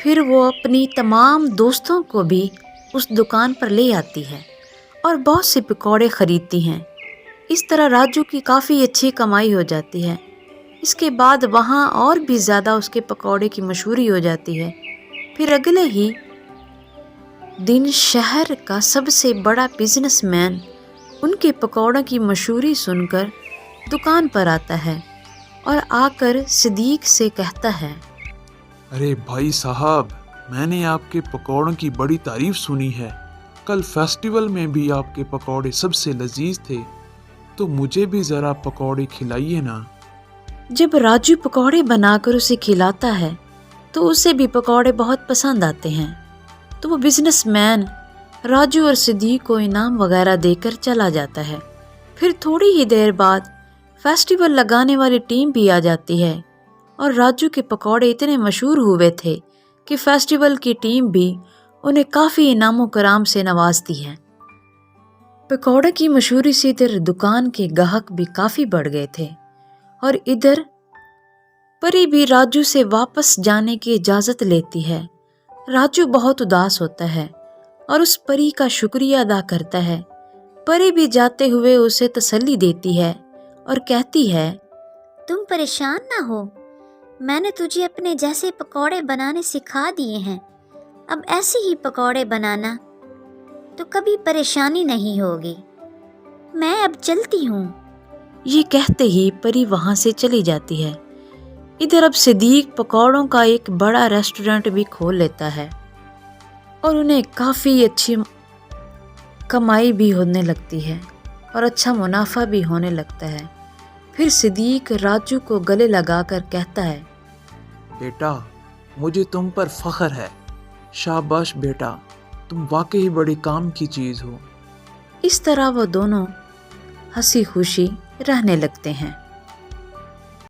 پھر وہ اپنی تمام دوستوں کو بھی اس دکان پر لے آتی ہے اور بہت سے پکوڑے خریدتی ہیں۔ اس طرح راجو کی کافی اچھی کمائی ہو جاتی ہے۔ اس کے بعد وہاں اور بھی زیادہ اس کے پکوڑے کی مشہوری ہو جاتی ہے۔ پھر اگلے ہی دن شہر کا سب سے بڑا بزنس مین ان کے پکوڑوں کی مشہوری سن کر دکان پر آتا ہے اور آ کر صدیق سے کہتا ہے، ارے بھائی صاحب، میں نے آپ کے پکوڑوں کی بڑی تعریف سنی ہے۔ کل فیسٹیول میں بھی آپ کے پکوڑے سب سے لذیذ تھے، تو مجھے بھی ذرا پکوڑے کھلائیے نا۔ جب راجو پکوڑے بنا کر اسے کھلاتا ہے تو اسے بھی پکوڑے بہت پسند آتے ہیں، تو وہ بزنس مین راجو اور صدیق کو انعام وغیرہ دے کر چلا جاتا ہے۔ پھر تھوڑی ہی دیر بعد فیسٹیول لگانے والی ٹیم بھی آ جاتی ہے اور راجو کے پکوڑے اتنے مشہور ہوئے تھے کہ فیسٹیول کی ٹیم بھی انہیں کافی انعام و کرام سے نوازتی ہے۔ پکوڑے کی مشہوری سے ادھر دکان کے گاہک بھی کافی بڑھ گئے تھے اور ادھر پری بھی راجو سے واپس جانے کی اجازت لیتی ہے۔ راجو بہت اداس ہوتا ہے اور اس پری کا شکریہ ادا کرتا ہے۔ پری بھی جاتے ہوئے اسے تسلی دیتی ہے اور کہتی ہے، تم پریشان نہ ہو، میں نے تجھے اپنے جیسے پکوڑے بنانے سکھا دیے ہیں۔ اب ایسے ہی پکوڑے بنانا تو کبھی پریشانی نہیں ہوگی۔ میں اب چلتی ہوں۔ یہ کہتے ہی پری وہاں سے چلی جاتی ہے۔ ادھر اب صدیق پکوڑوں کا ایک بڑا ریسٹورینٹ بھی کھول لیتا ہے اور انہیں کافی اچھی کمائی بھی ہونے لگتی ہے اور اچھا منافع بھی ہونے لگتا ہے۔ پھر صدیق راجو کو گلے لگا کر کہتا ہے، بیٹا، مجھے تم پر فخر ہے۔ شاباش بیٹا، تم واقعی بڑی کام کی چیز ہو۔ اس طرح وہ دونوں ہنسی خوشی رہنے لگتے ہیں۔